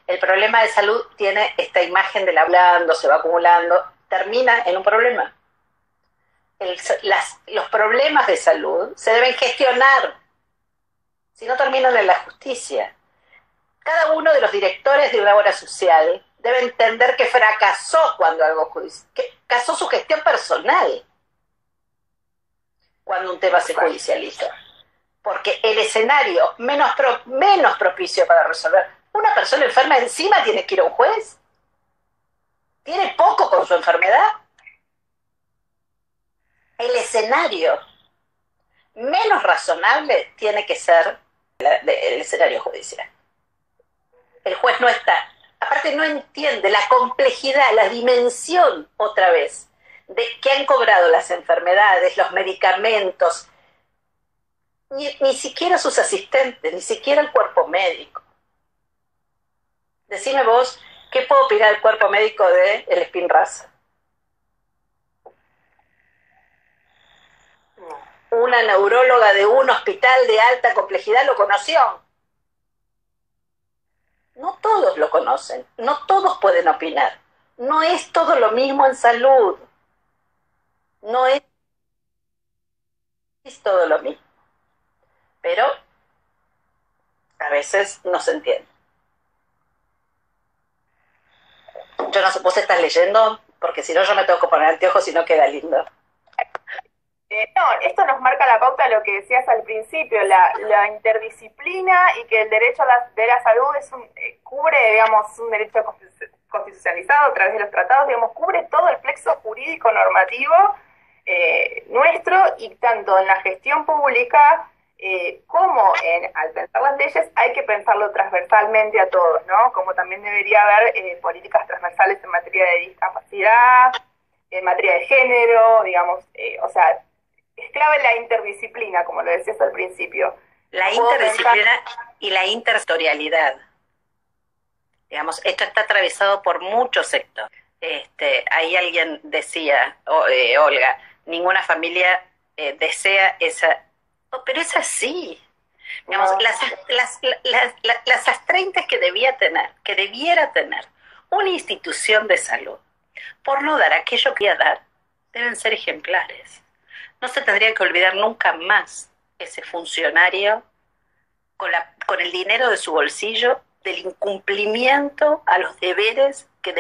El problema de salud tiene esta imagen del hablando, se va acumulando, termina en un problema. Los problemas de salud se deben gestionar, si no terminan en la justicia. Cada uno de los directores de una obra social debe entender que fracasó que fracasó su gestión personal cuando un tema se judicializa. Porque el escenario menos propicio para resolver, una persona enferma encima tiene que ir a un juez, tiene poco con su enfermedad. El escenario menos razonable tiene que ser el escenario judicial. El juez no está. Aparte no entiende la complejidad, la dimensión, otra vez, de que han cobrado las enfermedades, los medicamentos, ni siquiera sus asistentes, ni siquiera el cuerpo médico. Decime vos, ¿qué puedo opinar del cuerpo médico del Spinraza? una neuróloga de un hospital de alta complejidad lo conoció. No todos lo conocen, no todos pueden opinar. No es todo lo mismo en salud. No es todo lo mismo. Pero a veces no se entiende. Yo no sé, vos estás leyendo, porque si no yo me tengo que poner anteojos y no queda lindo. No, esto nos marca la pauta de lo que decías al principio, la interdisciplina, y que el derecho de la salud cubre, digamos, un derecho constitucionalizado a través de los tratados, digamos, cubre todo el plexo jurídico normativo nuestro, y tanto en la gestión pública como al pensar las leyes hay que pensarlo transversalmente a todos, ¿no? Como también debería haber políticas transversales en materia de discapacidad, en materia de género, digamos, o sea, es clave la interdisciplina, como lo decías al principio. La interdisciplina y la intersectorialidad. Digamos, esto está atravesado por muchos sectores. Ahí alguien decía, Olga, ninguna familia desea esa... Oh, pero es así. Digamos, no. Las astreintes que debiera tener una institución de salud, por no dar aquello que iba a dar, deben ser ejemplares. No se tendría que olvidar nunca más ese funcionario con el dinero de su bolsillo del incumplimiento a los deberes que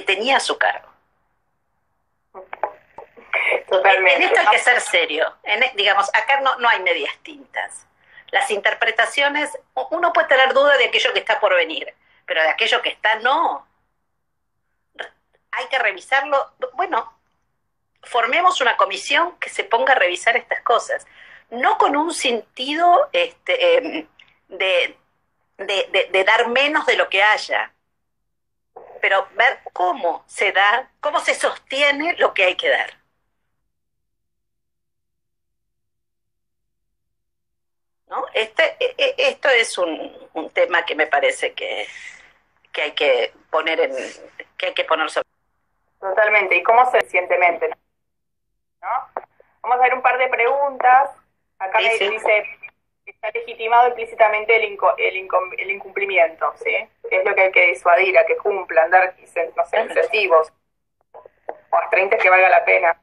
tenía a su cargo. Totalmente. En esto hay que ser serio. Digamos, acá no hay medias tintas. Las interpretaciones, uno puede tener duda de aquello que está por venir, pero de aquello que está, no. Hay que revisarlo. Bueno, formemos una comisión que se ponga a revisar estas cosas. No con un sentido de dar menos de lo que haya, pero ver cómo se da, cómo se sostiene lo que hay que dar. ¿No? Esto es un tema que me parece que hay que poner sobre. Totalmente. ¿Y cómo se recientemente? ¿No? Vamos a ver un par de preguntas. Acá sí, me dice, está legitimado implícitamente el incumplimiento, ¿sí? ¿Qué es lo que hay que disuadir, a que cumplan, dar, no sé, incentivos o astreintes que valga la pena?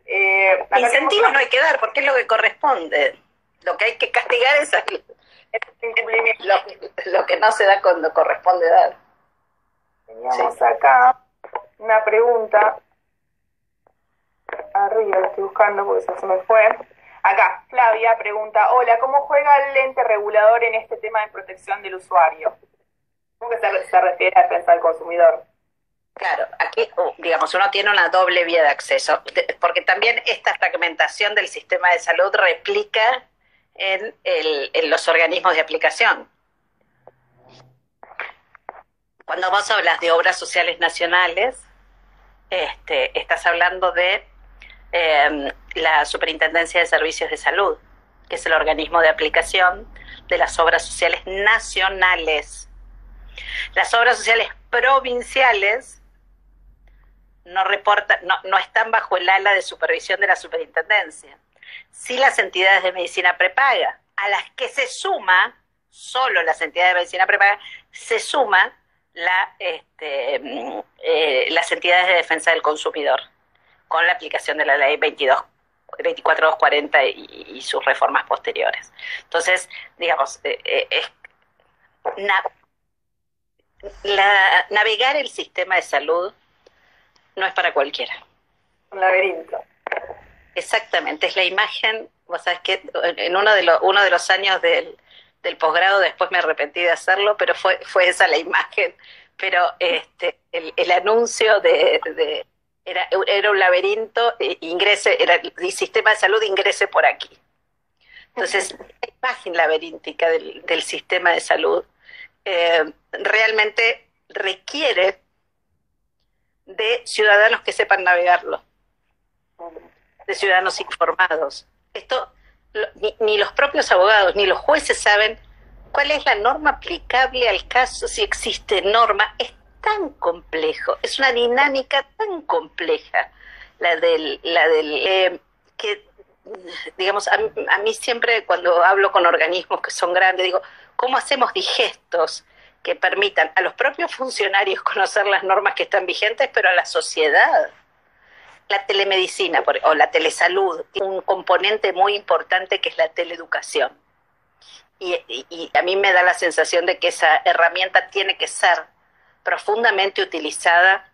Incentivos no hay que dar, porque es lo que corresponde. Lo que hay que castigar es lo que no se da cuando corresponde dar. Teníamos acá una pregunta. Arriba la estoy buscando porque se me fue. Acá, Flavia pregunta, hola, ¿cómo juega el ente regulador en este tema de protección del usuario? ¿Cómo que se refiere a defensa del consumidor? Claro, aquí, digamos, uno tiene una doble vía de acceso, porque también esta fragmentación del sistema de salud replica en los organismos de aplicación. Cuando vos hablas de obras sociales nacionales, estás hablando de la Superintendencia de Servicios de Salud, que es el organismo de aplicación de las obras sociales nacionales. Las obras sociales provinciales no están bajo el ala de supervisión de la superintendencia. Sí, las entidades de medicina prepaga, a las que se suma, solo las entidades de medicina prepaga, se suma las entidades de defensa del consumidor, con la aplicación de la ley 24240 y sus reformas posteriores. Entonces, digamos, navegar el sistema de salud no es para cualquiera. Un laberinto. Exactamente, es la imagen, vos sabés que en uno de los años del posgrado, después me arrepentí de hacerlo, pero fue esa la imagen, pero el anuncio era un laberinto, era el sistema de salud, ingrese por aquí. Entonces, la imagen laberíntica del sistema de salud realmente requiere de ciudadanos que sepan navegarlo, de ciudadanos informados. Esto ni los propios abogados ni los jueces saben cuál es la norma aplicable al caso, si existe norma. Es tan complejo, es una dinámica tan compleja la del que digamos, a mí siempre cuando hablo con organismos que son grandes, digo, ¿cómo hacemos digestos que permitan a los propios funcionarios conocer las normas que están vigentes, pero a la sociedad? La telemedicina o la telesalud tiene un componente muy importante que es la teleeducación. Y a mí me da la sensación de que esa herramienta tiene que ser profundamente utilizada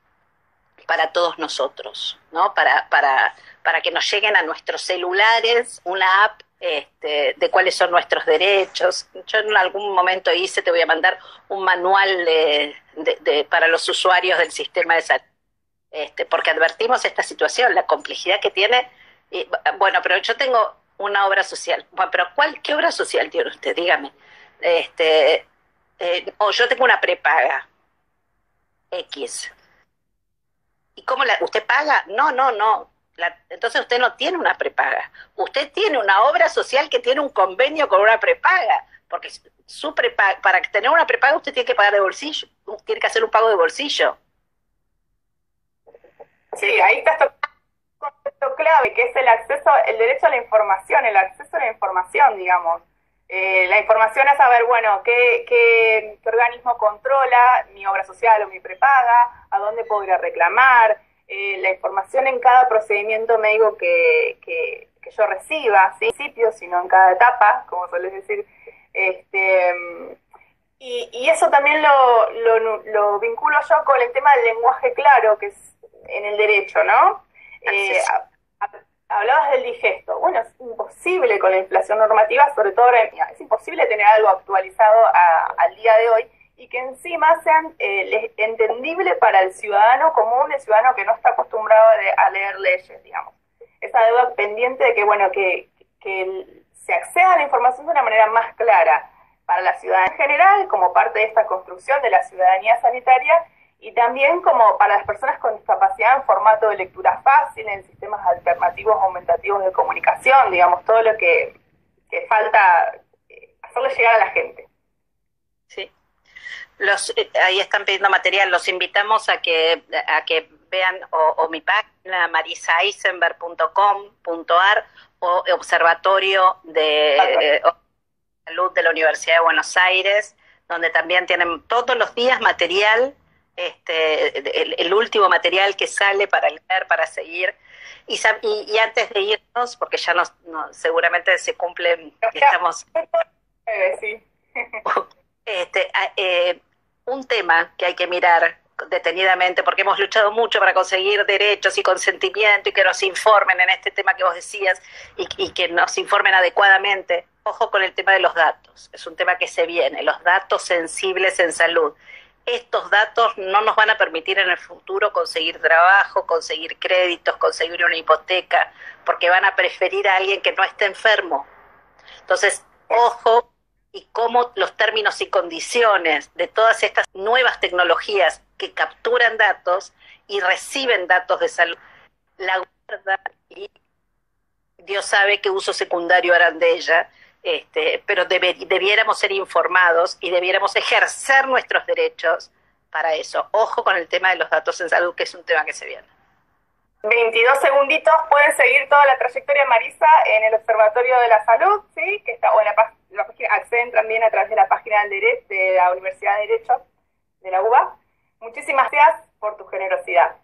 para todos nosotros, ¿no? Para que nos lleguen a nuestros celulares una app de cuáles son nuestros derechos. Yo en algún momento te voy a mandar un manual para los usuarios del sistema de salud, porque advertimos esta situación, la complejidad que tiene. Bueno, pero yo tengo una obra social. Bueno, pero ¿qué obra social tiene usted? Dígame. O yo tengo una prepaga X. ¿Y cómo usted paga? No. Entonces usted no tiene una prepaga. Usted tiene una obra social que tiene un convenio con una prepaga. Porque para tener una prepaga usted tiene que pagar de bolsillo. Tiene que hacer un pago de bolsillo. Sí, ahí está un concepto clave, que es el derecho a la información, el acceso a la información, digamos. La información es saber, bueno, qué organismo controla mi obra social o mi prepaga, a dónde puedo ir a reclamar, la información en cada procedimiento médico que yo reciba, ¿sí? Sino en cada etapa, como sueles decir. Y eso también lo vinculo yo con el tema del lenguaje claro, que es en el derecho, ¿no? Hablabas del digesto. Bueno, es imposible con la inflación normativa, sobre todo ahora, es imposible tener algo actualizado al día de hoy y que encima sean entendible para el ciudadano común, el ciudadano que no está acostumbrado a leer leyes, digamos. Esa deuda pendiente de que, bueno, que se acceda a la información de una manera más clara para la ciudadanía en general, como parte de esta construcción de la ciudadanía sanitaria, y también como para las personas con discapacidad en formato de lectura fácil, en sistemas alternativos aumentativos de comunicación, digamos, todo lo que falta hacerle llegar a la gente. Sí. Ahí están pidiendo material, los invitamos a que vean o mi página marisaisenberg.com.ar o Observatorio de Salud de la Universidad de Buenos Aires, donde también tienen todos los días material, el último material que sale para leer, para seguir. Y antes de irnos, porque ya seguramente se cumplen, estamos... Sí. Un tema que hay que mirar detenidamente, porque hemos luchado mucho para conseguir derechos y consentimiento y que nos informen en este tema que vos decías y que nos informen adecuadamente. Ojo con el tema de los datos, es un tema que se viene, los datos sensibles en salud. Estos datos no nos van a permitir en el futuro conseguir trabajo, conseguir créditos, conseguir una hipoteca, porque van a preferir a alguien que no esté enfermo. Entonces, ojo, y cómo los términos y condiciones de todas estas nuevas tecnologías que capturan datos y reciben datos de salud, la guarda y Dios sabe qué uso secundario harán de ella, pero debiéramos ser informados y debiéramos ejercer nuestros derechos para eso. Ojo con el tema de los datos en salud, que es un tema que se viene. 22 segunditos, pueden seguir toda la trayectoria de Marisa en el Observatorio de la Salud, ¿sí? Que está, o en la página, acceden también a través de la página de la Universidad de Derecho de la UBA. Muchísimas gracias por tu generosidad.